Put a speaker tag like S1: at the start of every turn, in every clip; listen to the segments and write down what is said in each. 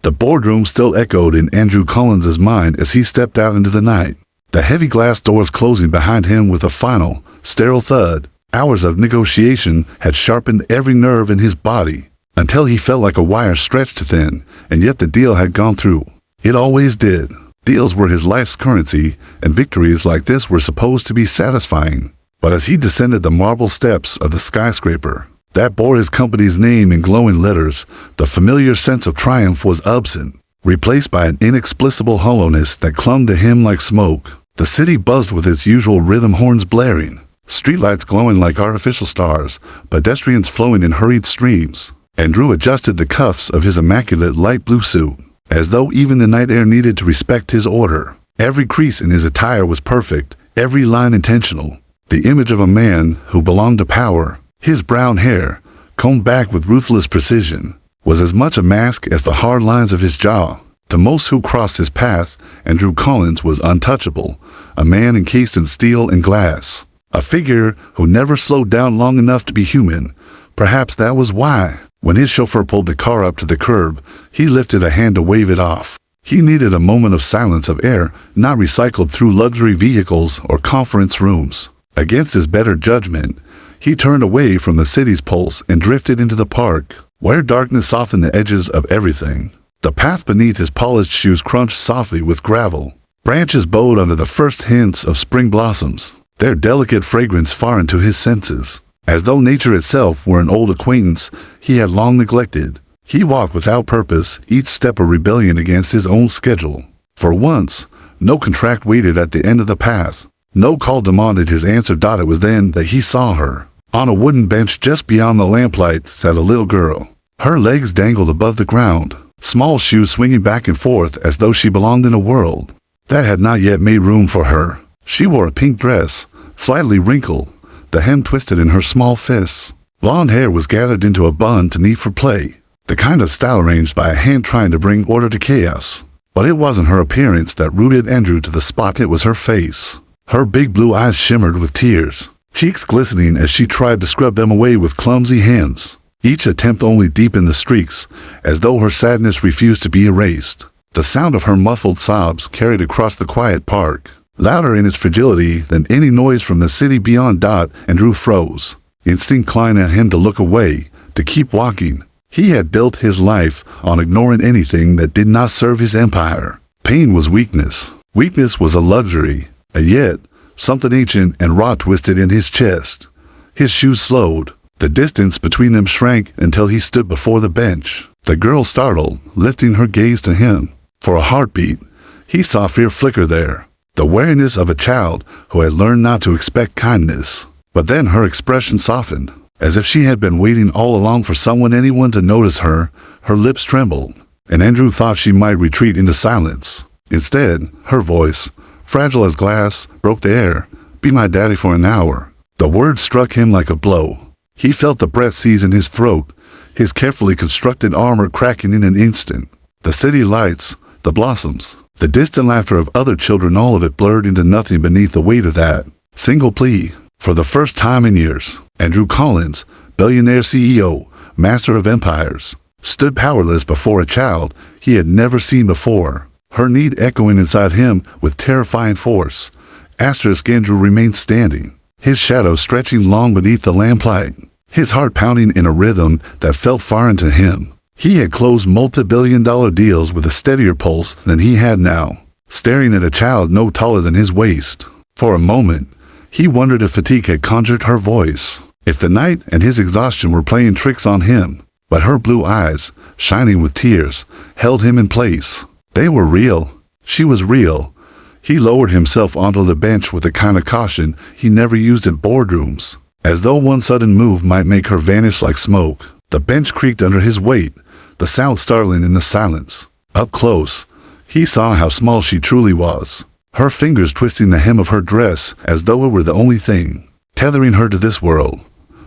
S1: The boardroom still echoed in Andrew Collins's mind as he stepped out into the night. The heavy glass doors closing behind him with a final, sterile thud. Hours of negotiation had sharpened every nerve in his body, until he felt like a wire stretched thin, and yet the deal had gone through. It always did. Deals were his life's currency, and victories like this were supposed to be satisfying. But as he descended the marble steps of the skyscraper that bore his company's name in glowing letters, the familiar sense of triumph was absent, replaced by an inexplicable hollowness that clung to him like smoke. The city buzzed with its usual rhythm horns blaring, streetlights glowing like artificial stars, pedestrians flowing in hurried streams. Andrew adjusted the cuffs of his immaculate light blue suit, as though even the night air needed to respect his order. Every crease in his attire was perfect, every line intentional. The image of a man who belonged to power, his brown hair, combed back with ruthless precision, was as much a mask as the hard lines of his jaw. To most who crossed his path, Andrew Collins was untouchable, a man encased in steel and glass, a figure who never slowed down long enough to be human. Perhaps that was why, when his chauffeur pulled the car up to the curb, he lifted a hand to wave it off. He needed a moment of silence, of air not recycled through luxury vehicles or conference rooms. Against his better judgment, he turned away from the city's pulse and drifted into the park, where darkness softened the edges of everything. The path beneath his polished shoes crunched softly with gravel. Branches bowed under the first hints of spring blossoms, their delicate fragrance foreign to his senses. As though nature itself were an old acquaintance he had long neglected, he walked without purpose, each step a rebellion against his own schedule. For once, no contract waited at the end of the path. No call demanded his answer. It was then that he saw her. On a wooden bench just beyond the lamplight sat a little girl. Her legs dangled above the ground, small shoes swinging back and forth as though she belonged in a world that had not yet made room for her. She wore a pink dress, slightly wrinkled, the hem twisted in her small fists. Blonde hair was gathered into a bun to knee for play, the kind of style arranged by a hand trying to bring order to chaos. But it wasn't her appearance that rooted Andrew to the spot, it was her face. Her big blue eyes shimmered with tears, cheeks glistening as she tried to scrub them away with clumsy hands. Each attempt only deepened the streaks, as though her sadness refused to be erased. The sound of her muffled sobs carried across the quiet park, louder in its fragility than any noise from the city beyond. Andrew froze, instinct clawing at him to look away, to keep walking. He had built his life on ignoring anything that did not serve his empire. Pain was weakness. Weakness was a luxury, and yet something ancient and raw twisted in his chest. His shoes slowed. The distance between them shrank until he stood before the bench. The girl startled, lifting her gaze to him. For a heartbeat, he saw fear flicker there, the wariness of a child who had learned not to expect kindness. But then her expression softened, as if she had been waiting all along for anyone to notice her. Her lips trembled, and Andrew thought she might retreat into silence. Instead, her voice, fragile as glass, broke the air. "Be my daddy for an hour." The word struck him like a blow. He felt the breath seize in his throat, his carefully constructed armor cracking in an instant. The city lights, the blossoms, the distant laughter of other children, all of it blurred into nothing beneath the weight of that single plea. For the first time in years, Andrew Collins, billionaire CEO, master of empires, stood powerless before a child he had never seen before, her need echoing inside him with terrifying force. Andrew remained standing, his shadow stretching long beneath the lamplight, his heart pounding in a rhythm that felt foreign to him. He had closed multi-billion-dollar deals with a steadier pulse than he had now, staring at a child no taller than his waist. For a moment, he wondered if fatigue had conjured her voice, if the night and his exhaustion were playing tricks on him. But her blue eyes, shining with tears, held him in place. They were real. She was real. He lowered himself onto the bench with the kind of caution he never used in boardrooms, as though one sudden move might make her vanish like smoke. The bench creaked under his weight, the sound startling in the silence. Up close, he saw how small she truly was, her fingers twisting the hem of her dress as though it were the only thing tethering her to this world.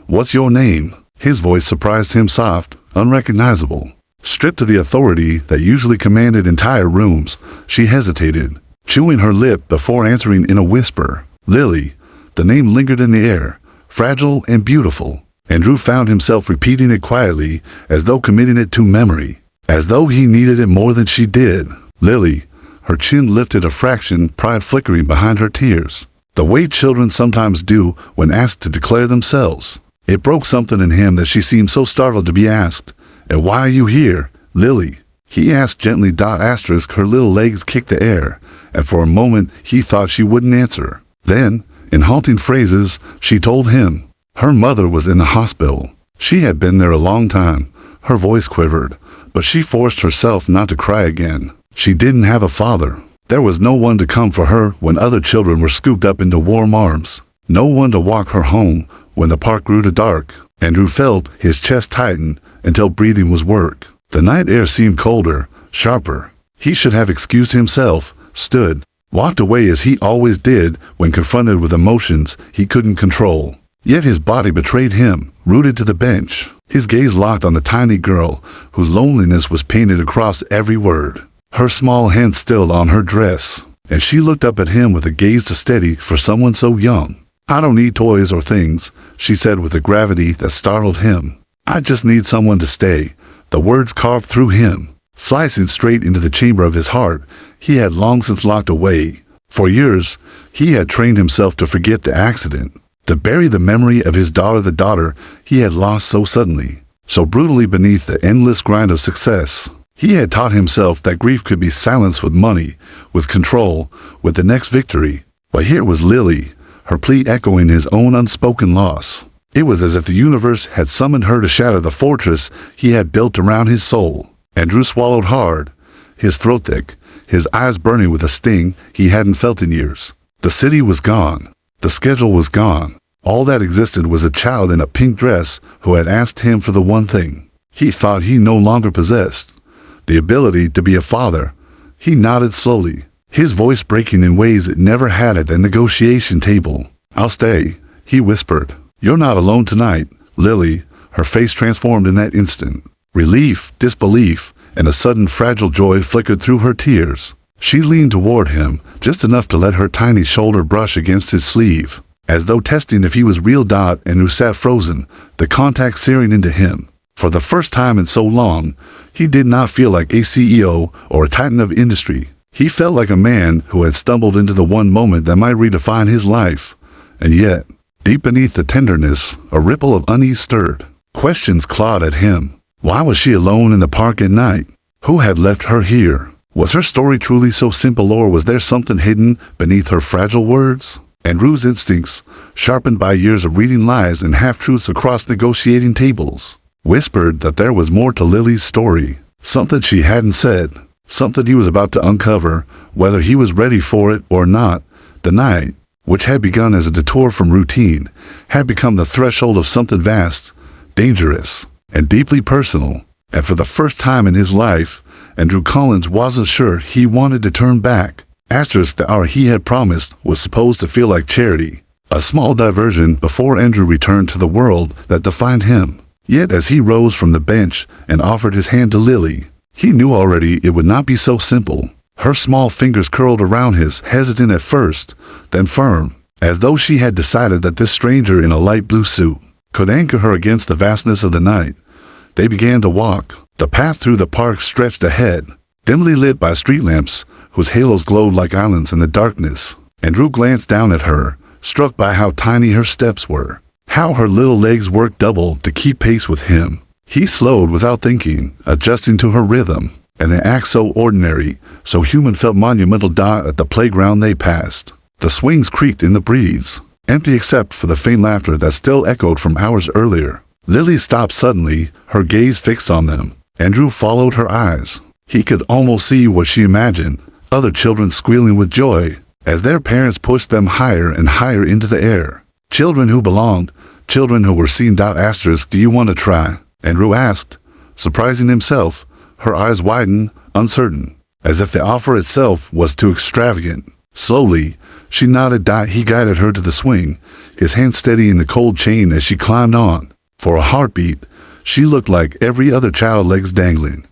S1: "What's your name?" His voice surprised him, soft, unrecognizable. Stripped of the authority that usually commanded entire rooms, she hesitated, chewing her lip before answering in a whisper. "Lily." The name lingered in the air, fragile and beautiful. Andrew found himself repeating it quietly, as though committing it to memory. as though he needed it more than she did. Lily, her chin lifted a fraction, pride flickering behind her tears, the way children sometimes do when asked to declare themselves. It broke something in him that she seemed so startled to be asked. "And why are you here, Lily?" he asked gently. Her little legs kicked the air, and for a moment he thought she wouldn't answer. Then, in haunting phrases, she told him. Her mother was in the hospital. She had been there a long time. Her voice quivered, but she forced herself not to cry again. She didn't have a father. There was no one to come for her when other children were scooped up into warm arms. No one to walk her home when the park grew to dark. Andrew felt his chest tighten until breathing was work. The night air seemed colder, sharper. He should have excused himself, stood, walked away as he always did when confronted with emotions he couldn't control. Yet his body betrayed him, rooted to the bench, his gaze locked on the tiny girl whose loneliness was painted across every word. Her small hand still on her dress, and she looked up at him with a gaze to steady for someone so young. "I don't need toys or things," she said with a gravity that startled him. "I just need someone to stay." The words carved through him, slicing straight into the chamber of his heart he had long since locked away. For years, he had trained himself to forget the accident, to bury the memory of his daughter, the daughter he had lost so suddenly, so brutally beneath the endless grind of success. He had taught himself that grief could be silenced with money, with control, with the next victory. But here was Lily, her plea echoing his own unspoken loss. It was as if the universe had summoned her to shatter the fortress he had built around his soul. Andrew swallowed hard, his throat thick, his eyes burning with a sting he hadn't felt in years. The city was gone. The schedule was gone. All that existed was a child in a pink dress who had asked him for the one thing he thought he no longer possessed, the ability to be a father. He nodded slowly, his voice breaking in ways it never had at the negotiation table. "I'll stay," he whispered. "You're not alone tonight, Lily." Her face transformed in that instant. Relief, disbelief, and a sudden fragile joy flickered through her tears. She leaned toward him, just enough to let her tiny shoulder brush against his sleeve, as though testing if he was real. Andrew sat frozen, the contact searing into him. For the first time in so long, he did not feel like a CEO or a titan of industry. He felt like a man who had stumbled into the one moment that might redefine his life. And yet, deep beneath the tenderness, a ripple of unease stirred. Questions clawed at him. Why was she alone in the park at night? Who had left her here? Was her story truly so simple, or was there something hidden beneath her fragile words? Andrew's instincts, sharpened by years of reading lies and half-truths across negotiating tables, whispered that there was more to Lily's story, something she hadn't said, something he was about to uncover, whether he was ready for it or not. The night, which had begun as a detour from routine, had become the threshold of something vast, dangerous, and deeply personal. And for the first time in his life, Andrew Collins wasn't sure he wanted to turn back. The hour he had promised was supposed to feel like charity, a small diversion before Andrew returned to the world that defined him. Yet as he rose from the bench and offered his hand to Lily, he knew already it would not be so simple. Her small fingers curled around his, hesitant at first, then firm, as though she had decided that this stranger in a light blue suit could anchor her against the vastness of the night. They began to walk. The path through the park stretched ahead, dimly lit by street lamps whose halos glowed like islands in the darkness. Andrew glanced down at her, struck by how tiny her steps were, how her little legs worked double to keep pace with him. He slowed without thinking, adjusting to her rhythm, and an act so ordinary, so human, felt monumental. At the playground they passed, the swings creaked in the breeze, empty except for the faint laughter that still echoed from hours earlier. Lily stopped suddenly, her gaze fixed on them. Andrew followed her eyes. He could almost see what she imagined, other children squealing with joy as their parents pushed them higher and higher into the air. Children who belonged, children who were seen. "Do you want to try?" Andrew asked, surprising himself. Her eyes widened, uncertain, as if the offer itself was too extravagant. Slowly, she nodded. He guided her to the swing, his hand steadying the cold chain as she climbed on. For a heartbeat, she looked like every other child, legs dangling,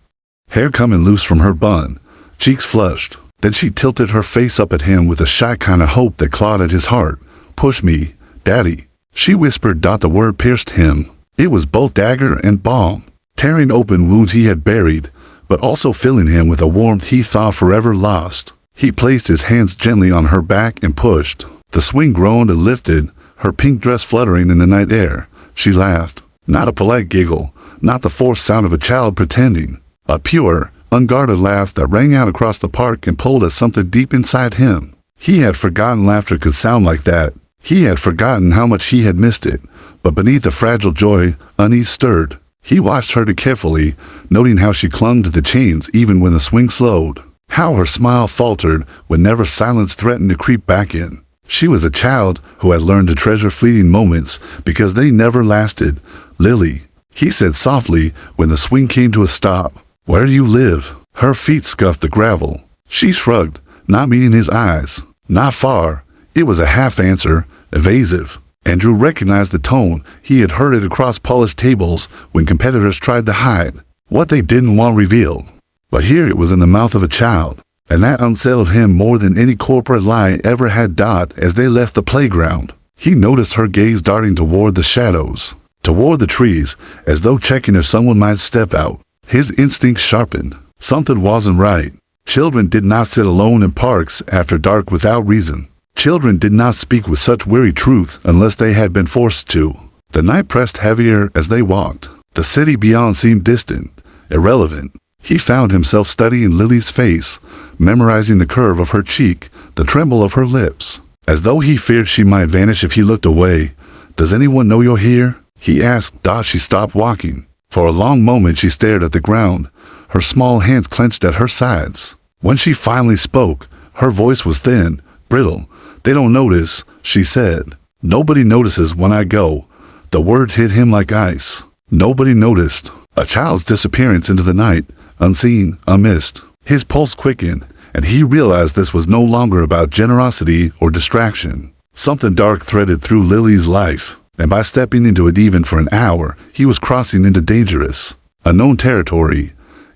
S1: hair coming loose from her bun, cheeks flushed. Then she tilted her face up at him with a shy kind of hope that clawed at his heart. "Push me, Daddy," she whispered. The word pierced him. It was both dagger and balm, tearing open wounds he had buried, but also filling him with a warmth he thought forever lost. He placed his hands gently on her back and pushed. The swing groaned and lifted, her pink dress fluttering in the night air. She laughed. Not a polite giggle, not the forced sound of a child pretending. A pure, unguarded laugh that rang out across the park and pulled at something deep inside him. He had forgotten laughter could sound like that. He had forgotten how much he had missed it. But beneath the fragile joy, unease stirred. He watched her carefully, noting how she clung to the chains even when the swing slowed. How her smile faltered whenever silence threatened to creep back in. She was a child who had learned to treasure fleeting moments because they never lasted. "Lily," he said softly when the swing came to a stop. "Where do you live?" Her feet scuffed the gravel. She shrugged, not meeting his eyes. "Not far." It was a half answer, evasive. Andrew recognized the tone. He had heard it across polished tables when competitors tried to hide what they didn't want revealed. But here it was in the mouth of a child, and that unsettled him more than any corporate lie ever had. As they left the playground, he noticed her gaze darting toward the shadows, toward the trees, as though checking if someone might step out. His instincts sharpened. Something wasn't right. Children did not sit alone in parks after dark without reason. Children did not speak with such weary truth unless they had been forced to. The night pressed heavier as they walked. The city beyond seemed distant, irrelevant. He found himself studying Lily's face, memorizing the curve of her cheek, the tremble of her lips, as though he feared she might vanish if he looked away. "Does anyone know you're here?" he asked. She stopped walking. For a long moment she stared at the ground, her small hands clenched at her sides. When she finally spoke, her voice was thin, brittle. "They don't notice," she said. "Nobody notices when I go." The words hit him like ice. Nobody noticed. A child's disappearance into the night, unseen, unmissed. His pulse quickened, and he realized this was no longer about generosity or distraction. Something dark threaded through Lily's life, and by stepping into it even for an hour, he was crossing into dangerous, unknown territory.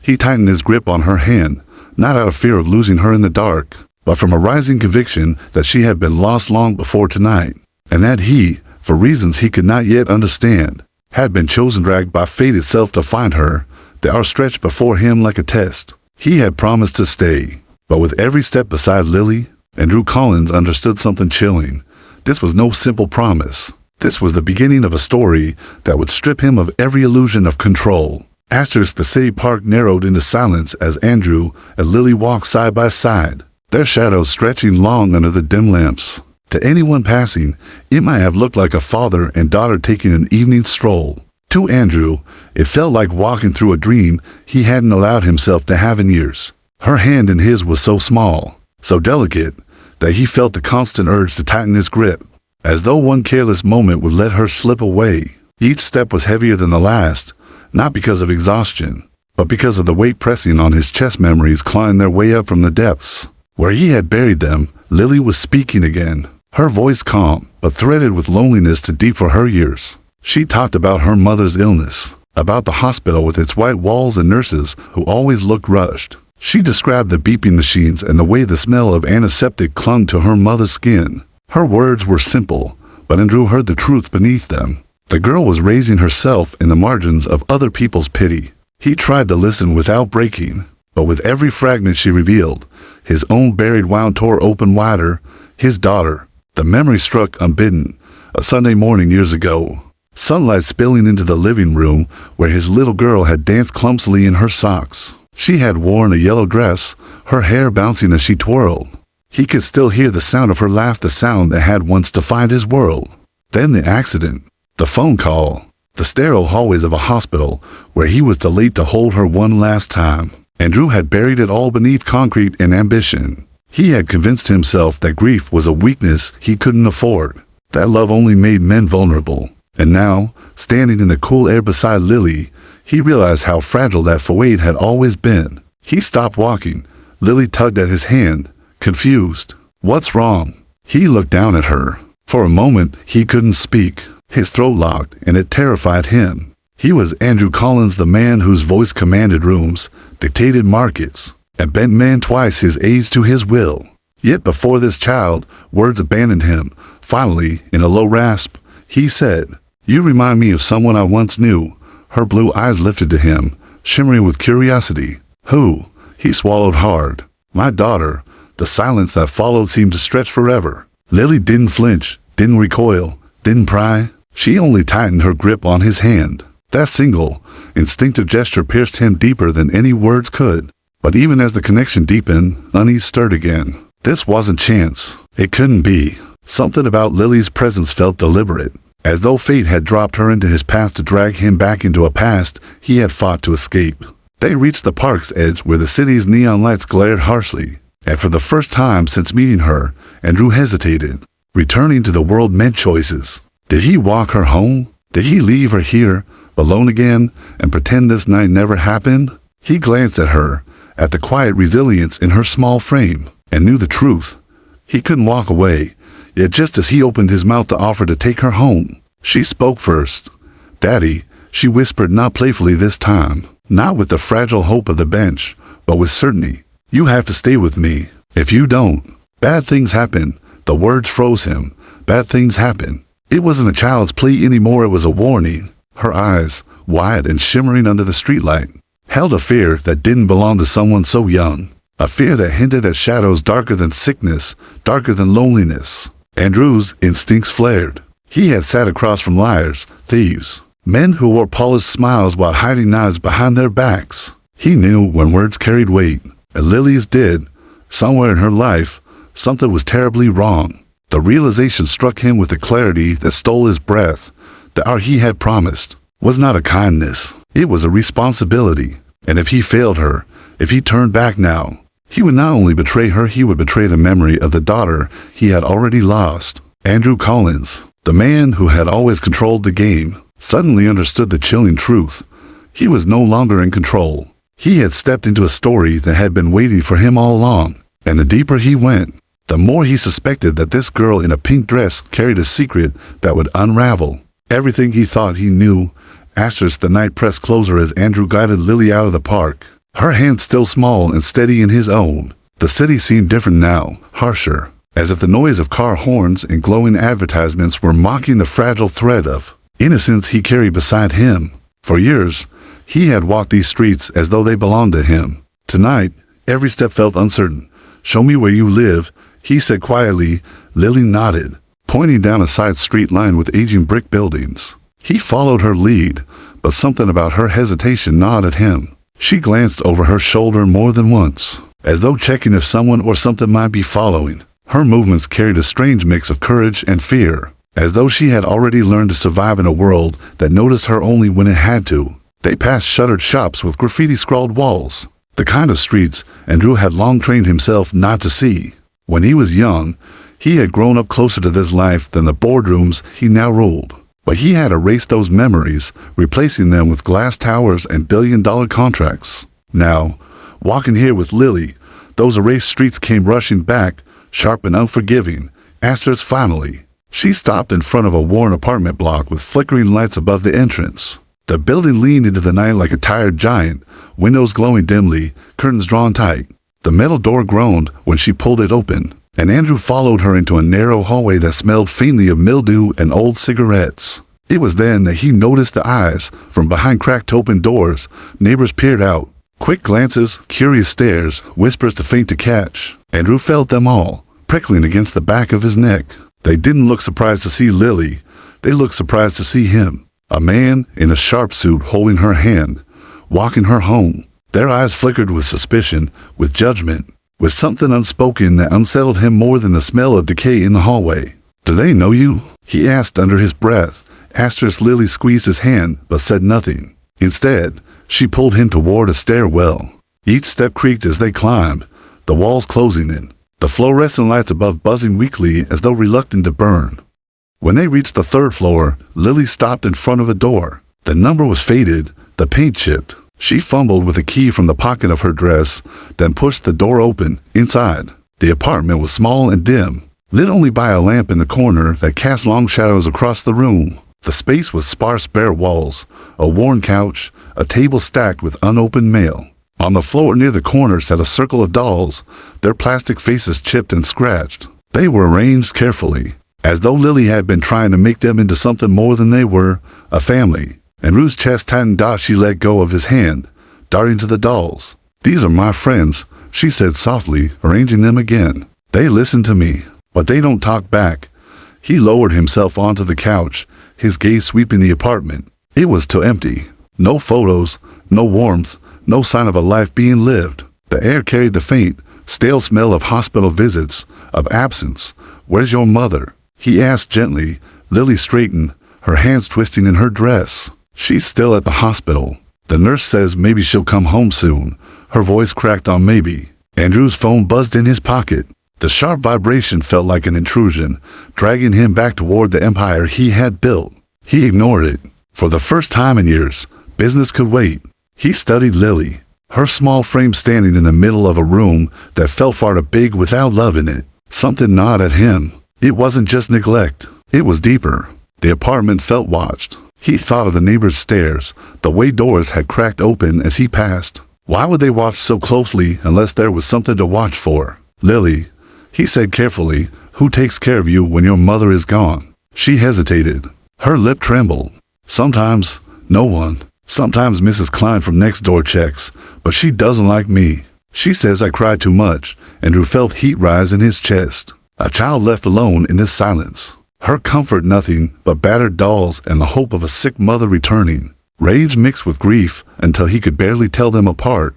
S1: He tightened his grip on her hand, not out of fear of losing her in the dark, but from a rising conviction that she had been lost long before tonight, and that he, for reasons he could not yet understand, had been chosen, dragged by fate itself to find her. The hour stretched before him like a test. He had promised to stay, but with every step beside Lily, Andrew Collins understood something chilling. This was no simple promise. This was the beginning of a story that would strip him of every illusion of control. The city park narrowed into silence as Andrew and Lily walked side by side, their shadows stretching long under the dim lamps. To anyone passing, it might have looked like a father and daughter taking an evening stroll. To Andrew, it felt like walking through a dream he hadn't allowed himself to have in years. Her hand in his was so small, so delicate, that he felt the constant urge to tighten his grip, as though one careless moment would let her slip away. Each step was heavier than the last, not because of exhaustion, but because of the weight pressing on his chest. Memories clawing their way up from the depths, where he had buried them. Lily was speaking again, her voice calm, but threaded with loneliness too deep for her ears. She talked about her mother's illness, about the hospital with its white walls and nurses who always looked rushed. She described the beeping machines and the way the smell of antiseptic clung to her mother's skin. Her words were simple, but Andrew heard the truth beneath them. The girl was raising herself in the margins of other people's pity. He tried to listen without breaking, but with every fragment she revealed, his own buried wound tore open wider. His daughter. The memory struck unbidden. A Sunday morning years ago. Sunlight spilling into the living room where his little girl had danced clumsily in her socks. She had worn a yellow dress, her hair bouncing as she twirled. He could still hear the sound of her laugh, the sound that had once defined his world. Then the accident, the phone call, the sterile hallways of a hospital where he was delayed to hold her one last time. Andrew had buried it all beneath concrete and ambition. He had convinced himself that grief was a weakness he couldn't afford, that love only made men vulnerable. And now, standing in the cool air beside Lily, he realized how fragile that fate had always been. He stopped walking. Lily tugged at his hand, confused. "What's wrong?" He looked down at her. For a moment, he couldn't speak. His throat locked, and it terrified him. He was Andrew Collins, the man whose voice commanded rooms, dictated markets, and bent men twice his age to his will. Yet before this child, words abandoned him. Finally, in a low rasp, he said, "You remind me of someone I once knew." Her blue eyes lifted to him, shimmering with curiosity. Who? He swallowed hard. My daughter. The silence that followed seemed to stretch forever. Lily didn't flinch, didn't recoil, didn't pry. She only tightened her grip on his hand. That single, instinctive gesture pierced him deeper than any words could. But even as the connection deepened, unease stirred again. This wasn't chance. It couldn't be. Something about Lily's presence felt deliberate, as though fate had dropped her into his path to drag him back into a past he had fought to escape. They reached the park's edge where the city's neon lights glared harshly, and for the first time since meeting her, Andrew hesitated. Returning to the world meant choices. Did he walk her home? Did he leave her here, alone again, and pretend this night never happened? He glanced at her, at the quiet resilience in her small frame, and knew the truth. He couldn't walk away, yet just as he opened his mouth to offer to take her home, she spoke first. "Daddy," she whispered, not playfully this time, not with the fragile hope of the bench, but with certainty. "You have to stay with me. If you don't, bad things happen." The words froze him. Bad things happen. It wasn't a child's plea anymore, it was a warning. Her eyes, wide and shimmering under the streetlight, held a fear that didn't belong to someone so young. A fear that hinted at shadows darker than sickness, darker than loneliness. Andrew's instincts flared. He had sat across from liars, thieves, men who wore polished smiles while hiding knives behind their backs. He knew when words carried weight, and Lily's did. Somewhere in her life, something was terribly wrong. The realization struck him with a clarity that stole his breath. The art he had promised was not a kindness. It was a responsibility. And if he failed her, if he turned back now, he would not only betray her, he would betray the memory of the daughter he had already lost. Andrew Collins, the man who had always controlled the game, suddenly understood the chilling truth. He was no longer in control. He had stepped into a story that had been waiting for him all along. And the deeper he went, the more he suspected that this girl in a pink dress carried a secret that would unravel everything he thought he knew. Asterisk, the night pressed closer as Andrew guided Lily out of the park, her hand still small and steady in his own. The city seemed different now, harsher, as if the noise of car horns and glowing advertisements were mocking the fragile thread of innocence he carried beside him. For years, he had walked these streets as though they belonged to him. Tonight, every step felt uncertain. "Show me where you live," he said quietly. Lily nodded, pointing down a side street lined with aging brick buildings. He followed her lead, but something about her hesitation gnawed at him. She glanced over her shoulder more than once, as though checking if someone or something might be following. Her movements carried a strange mix of courage and fear, as though she had already learned to survive in a world that noticed her only when it had to. They passed shuttered shops with graffiti-scrawled walls, the kind of streets Andrew had long trained himself not to see. When he was young, he had grown up closer to this life than the boardrooms he now ruled. But he had erased those memories, replacing them with glass towers and billion-dollar contracts. Now, walking here with Lily, those erased streets came rushing back, sharp and unforgiving. Asterisk, finally, she stopped in front of a worn apartment block with flickering lights above the entrance. The building leaned into the night like a tired giant, windows glowing dimly, curtains drawn tight. The metal door groaned when she pulled it open, and Andrew followed her into a narrow hallway that smelled faintly of mildew and old cigarettes. It was then that he noticed the eyes from behind cracked open doors. Neighbors peered out. Quick glances, curious stares, whispers too faint to catch. Andrew felt them all, prickling against the back of his neck. They didn't look surprised to see Lily. They looked surprised to see him. A man in a sharp suit holding her hand, walking her home. Their eyes flickered with suspicion, with judgment, with something unspoken that unsettled him more than the smell of decay in the hallway. "Do they know you?" he asked under his breath. Asterisk, Lily squeezed his hand, but said nothing. Instead, she pulled him toward a stairwell. Each step creaked as they climbed, the walls closing in, the fluorescent lights above buzzing weakly as though reluctant to burn. When they reached the third floor, Lily stopped in front of a door. The number was faded, the paint chipped. She fumbled with a key from the pocket of her dress, then pushed the door open. Inside, the apartment was small and dim, lit only by a lamp in the corner that cast long shadows across the room. The space was sparse, bare walls, a worn couch, a table stacked with unopened mail. On the floor near the corner sat a circle of dolls, their plastic faces chipped and scratched. They were arranged carefully, as though Lily had been trying to make them into something more than they were, a family. And Rue's chest tightened. She let go of his hand, darting to the dolls. "These are my friends," she said softly, arranging them again. "They listen to me, but they don't talk back." He lowered himself onto the couch, his gaze sweeping the apartment. It was too empty. No photos, no warmth, no sign of a life being lived. The air carried the faint, stale smell of hospital visits, of absence. "Where's your mother?" he asked gently. Lily straightened, her hands twisting in her dress. "She's still at the hospital. The nurse says maybe she'll come home soon." Her voice cracked on maybe. Andrew's phone buzzed in his pocket. The sharp vibration felt like an intrusion, dragging him back toward the empire he had built. He ignored it. For the first time in years, business could wait. He studied Lily, her small frame standing in the middle of a room that felt far too big without love in it. Something gnawed at him. It wasn't just neglect. It was deeper. The apartment felt watched. He thought of the neighbor's stairs, the way doors had cracked open as he passed. Why would they watch so closely unless there was something to watch for? "Lily," he said carefully, "who takes care of you when your mother is gone?" She hesitated. Her lip trembled. "Sometimes, no one. Sometimes Mrs. Klein from next door checks, but she doesn't like me. She says I cry too much." Andrew felt heat rise in his chest. A child left alone in this silence. Her comfort nothing but battered dolls and the hope of a sick mother returning. Rage mixed with grief until he could barely tell them apart.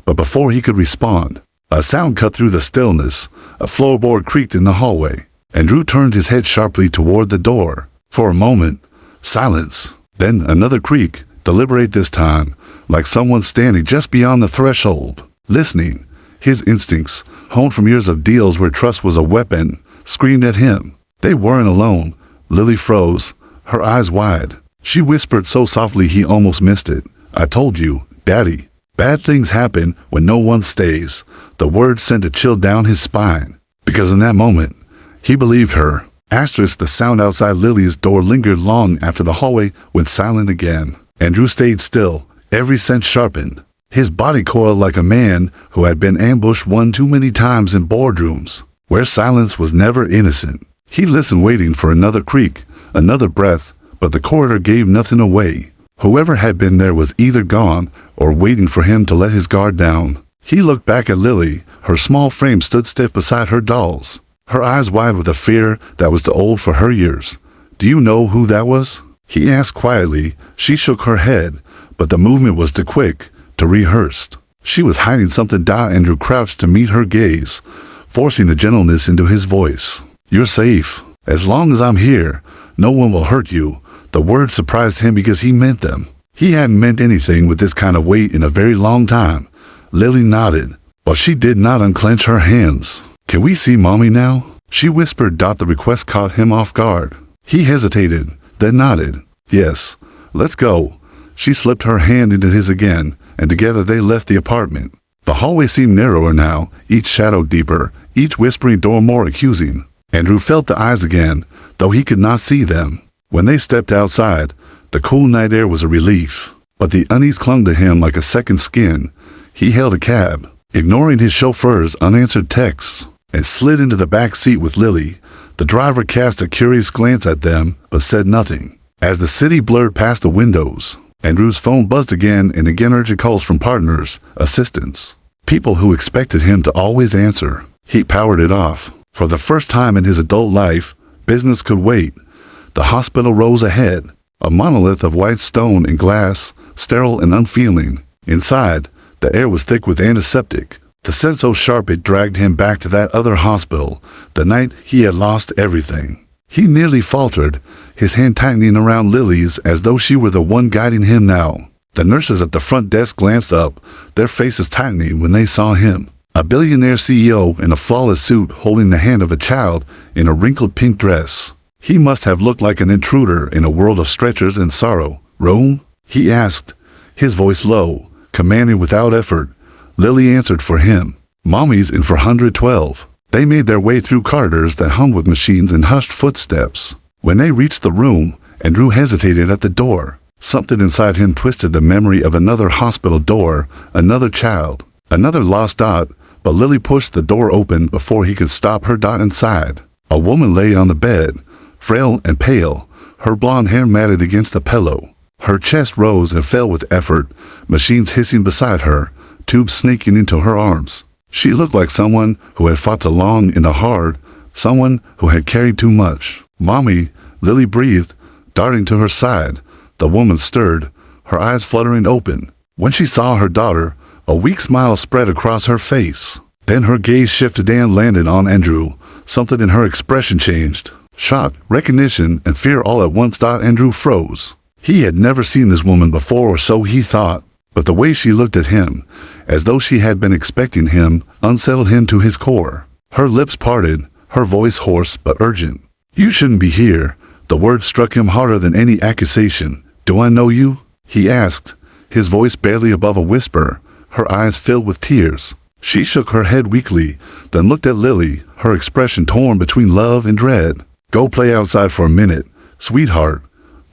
S1: But before he could respond, a sound cut through the stillness. A floorboard creaked in the hallway. Andrew turned his head sharply toward the door. For a moment, silence. Then another creak, deliberate this time, like someone standing just beyond the threshold, listening. His instincts, honed from years of deals where trust was a weapon, screamed at him. They weren't alone. Lily froze, her eyes wide. She whispered so softly he almost missed it. "I told you, Daddy. Bad things happen when no one stays." The word sent a chill down his spine. Because in that moment, he believed her. Asterisk, the sound outside Lily's door lingered long after the hallway went silent again. Andrew stayed still, every sense sharpened. His body coiled like a man who had been ambushed one too many times in boardrooms, where silence was never innocent. He listened, waiting for another creak, another breath, but the corridor gave nothing away. Whoever had been there was either gone or waiting for him to let his guard down. He looked back at Lily. Her small frame stood stiff beside her dolls, her eyes wide with a fear that was too old for her years. "Do you know who that was?" he asked quietly. She shook her head, but the movement was too quick, too rehearsed. She was hiding something. Andrew crouched to meet her gaze, forcing a gentleness into his voice. "You're safe. As long as I'm here, no one will hurt you." The words surprised him because he meant them. He hadn't meant anything with this kind of weight in a very long time. Lily nodded, but she did not unclench her hands. "Can we see Mommy now?" she whispered. The request caught him off guard. He hesitated, then nodded. "Yes, let's go." She slipped her hand into his again, and together they left the apartment. The hallway seemed narrower now, each shadow deeper, each whispering door more accusing. Andrew felt the eyes again, though he could not see them. When they stepped outside, the cool night air was a relief, but the unease clung to him like a second skin. He hailed a cab, ignoring his chauffeur's unanswered texts, and slid into the back seat with Lily. The driver cast a curious glance at them, but said nothing. As the city blurred past the windows, Andrew's phone buzzed again and again, urgent calls from partners, assistants, people who expected him to always answer. He powered it off. For the first time in his adult life, business could wait. The hospital rose ahead, a monolith of white stone and glass, sterile and unfeeling. Inside, the air was thick with antiseptic, the scent so sharp it dragged him back to that other hospital, the night he had lost everything. He nearly faltered, his hand tightening around Lily's as though she were the one guiding him now. The nurses at the front desk glanced up, their faces tightening when they saw him. A billionaire CEO in a flawless suit holding the hand of a child in a wrinkled pink dress. He must have looked like an intruder in a world of stretchers and sorrow. "Room?" he asked, his voice low, commanding without effort. Lily answered for him. "Mommy's in for 112. They made their way through corridors that hummed with machines and hushed footsteps. When they reached the room, Andrew hesitated at the door. Something inside him twisted the memory of another hospital door, another child, another lost Dot, but Lily pushed the door open before he could stop her. Inside, a woman lay on the bed, frail and pale, her blonde hair matted against the pillow. Her chest rose and fell with effort, machines hissing beside her, tubes snaking into her arms. She looked like someone who had fought too long in the hard, someone who had carried too much. "Mommy," Lily breathed, darting to her side. The woman stirred, her eyes fluttering open. When she saw her daughter, a weak smile spread across her face. Then her gaze shifted and landed on Andrew. Something in her expression changed. Shock, recognition, and fear all at once. Andrew froze. He had never seen this woman before, or so he thought. But the way she looked at him, as though she had been expecting him, unsettled him to his core. Her lips parted, her voice hoarse but urgent. "You shouldn't be here." The word struck him harder than any accusation. "Do I know you?" he asked, his voice barely above a whisper, her eyes filled with tears. She shook her head weakly, then looked at Lily, her expression torn between love and dread. "Go play outside for a minute, sweetheart."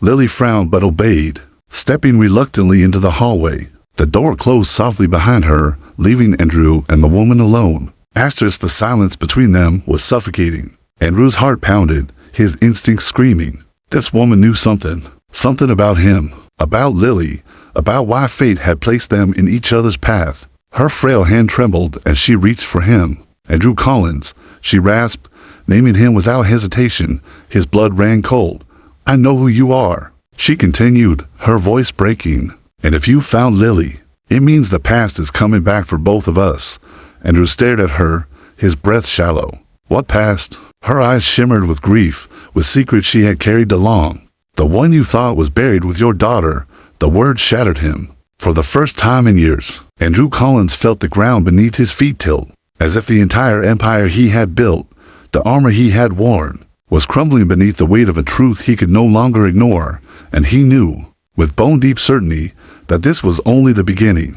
S1: Lily frowned but obeyed, stepping reluctantly into the hallway. The door closed softly behind her, leaving Andrew and the woman alone. The silence between them was suffocating. Andrew's heart pounded, his instincts screaming. This woman knew something about him, about Lily, about why fate had placed them in each other's path. Her frail hand trembled as she reached for him. "Andrew Collins," she rasped, naming him without hesitation. His blood ran cold. "I know who you are," she continued, her voice breaking. "And if you found Lily, it means the past is coming back for both of us." Andrew stared at her, his breath shallow. "What past?" Her eyes shimmered with grief, with secrets she had carried along. "The one you thought was buried with your daughter." The word shattered him. For the first time in years, Andrew Collins felt the ground beneath his feet tilt, as if the entire empire he had built, the armor he had worn, was crumbling beneath the weight of a truth he could no longer ignore, and he knew, with bone-deep certainty, that this was only the beginning.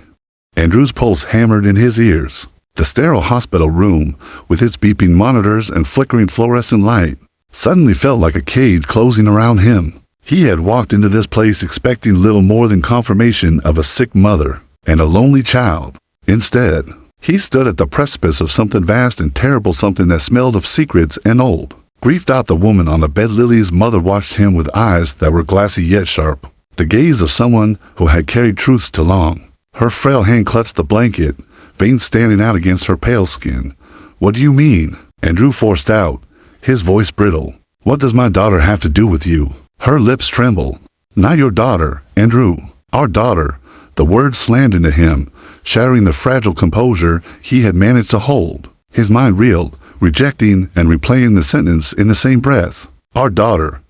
S1: Andrew's pulse hammered in his ears. The sterile hospital room, with its beeping monitors and flickering fluorescent light, suddenly felt like a cage closing around him. He had walked into this place expecting little more than confirmation of a sick mother and a lonely child. Instead, he stood at the precipice of something vast and terrible, something that smelled of secrets and old grief. The woman on the bed, Lily's mother, watched him with eyes that were glassy yet sharp, the gaze of someone who had carried truths too long. Her frail hand clutched the blanket, veins standing out against her pale skin. "What do you mean?" Andrew forced out, his voice brittle. "What does my daughter have to do with you?" Her lips trembled. "Not your daughter, Andrew. Our daughter." The words slammed into him, shattering the fragile composure he had managed to hold. His mind reeled, rejecting and replaying the sentence in the same breath. "Our daughter."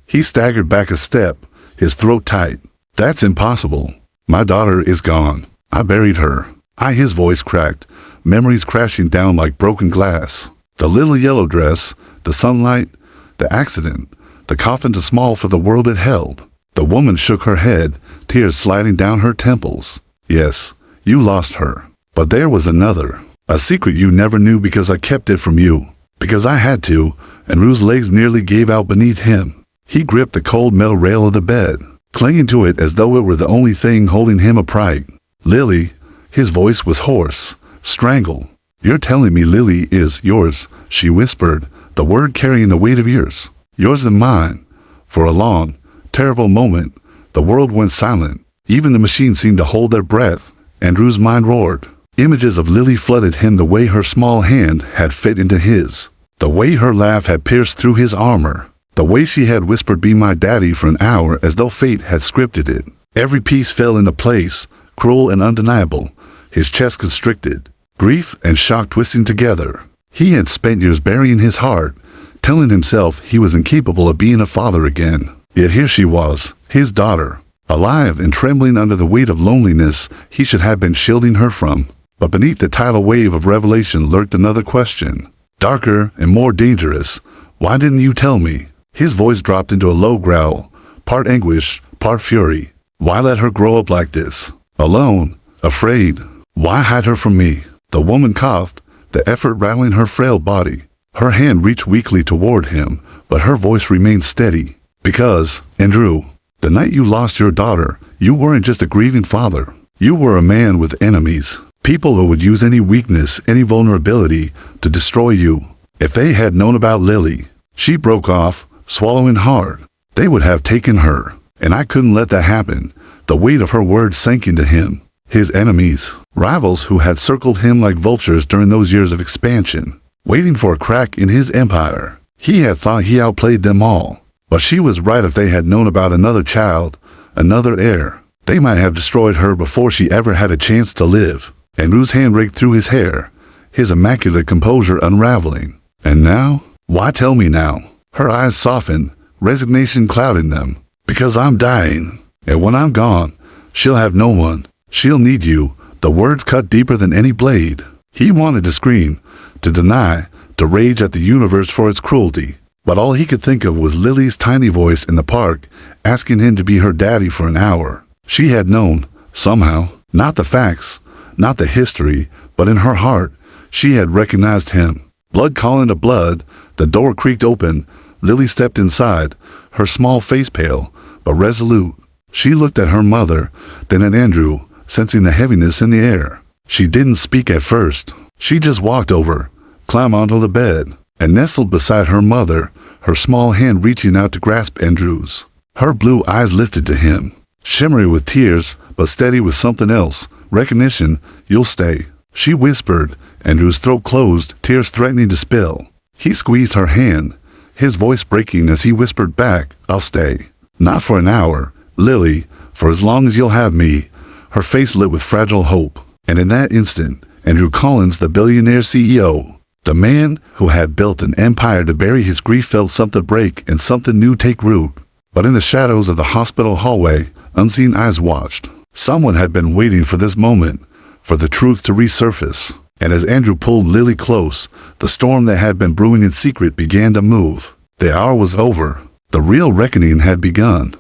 S1: He staggered back a step, his throat tight. "That's impossible. My daughter is gone. I buried her." His voice cracked, memories crashing down like broken glass. The little yellow dress, the sunlight, the accident, the coffin too small for the world it held. The woman shook her head, tears sliding down her temples. "Yes, you lost her. But there was another. A secret you never knew because I kept it from you. Because I had to." And Rue's legs nearly gave out beneath him. He gripped the cold metal rail of the bed, clinging to it as though it were the only thing holding him upright. "Lily," his voice was hoarse, strangled. "You're telling me Lily is yours," she whispered, the word carrying the weight of years. "Yours and mine." For a long, terrible moment, the world went silent. Even the machines seemed to hold their breath. Andrew's mind roared. Images of Lily flooded him, the way her small hand had fit into his, the way her laugh had pierced through his armor, the way she had whispered, "Be my daddy," for an hour, as though fate had scripted it. Every piece fell into place, cruel and undeniable, his chest constricted, grief and shock twisting together. He had spent years burying his heart, telling himself he was incapable of being a father again. Yet here she was, his daughter, alive and trembling under the weight of loneliness he should have been shielding her from. But beneath the tidal wave of revelation lurked another question, darker and more dangerous. "Why didn't you tell me?" His voice dropped into a low growl, part anguish, part fury. "Why let her grow up like this? Alone, afraid? Why hide her from me?" The woman coughed, the effort rattling her frail body. Her hand reached weakly toward him, but her voice remained steady. "Because, Andrew, the night you lost your daughter, you weren't just a grieving father. You were a man with enemies, people who would use any weakness, any vulnerability to destroy you. If they had known about Lily," she broke off, swallowing hard, "they would have taken her. And I couldn't let that happen." The weight of her words sank into him. his enemies, rivals who had circled him like vultures during those years of expansion, waiting for a crack in his empire. He had thought he outplayed them all, but she was right. If they had known about another child, another heir, they might have destroyed her before she ever had a chance to live. Andrew's hand raked through his hair, his immaculate composure unraveling. And now? Why tell me now? Her eyes softened, resignation clouding them. Because I'm dying, and when I'm gone, she'll have no one. She'll need you. The words cut deeper than any blade. He wanted to scream, to deny, to rage at the universe for its cruelty. But all he could think of was Lily's tiny voice in the park, asking him to be her daddy for an hour. She had known, somehow, not the facts, not the history, but in her heart, she had recognized him. Blood calling to blood, the door creaked open. Lily stepped inside, her small face pale, but resolute. She looked at her mother, then at Andrew, sensing the heaviness in the air. She didn't speak at first. She just walked over, climbed onto the bed, and nestled beside her mother, her small hand reaching out to grasp Andrew's. Her blue eyes lifted to him, shimmery with tears, but steady with something else. Recognition. You'll stay, she whispered. Andrew's throat closed, tears threatening to spill. He squeezed her hand, his voice breaking as he whispered back, I'll stay. Not for an hour, Lily, for as long as you'll have me. Her face lit with fragile hope. And in that instant, Andrew Collins, the billionaire CEO, the man who had built an empire to bury his grief, felt something break and something new take root. But in the shadows of the hospital hallway, unseen eyes watched. Someone had been waiting for this moment, for the truth to resurface. And as Andrew pulled Lily close, the storm that had been brewing in secret began to move. The hour was over. The real reckoning had begun.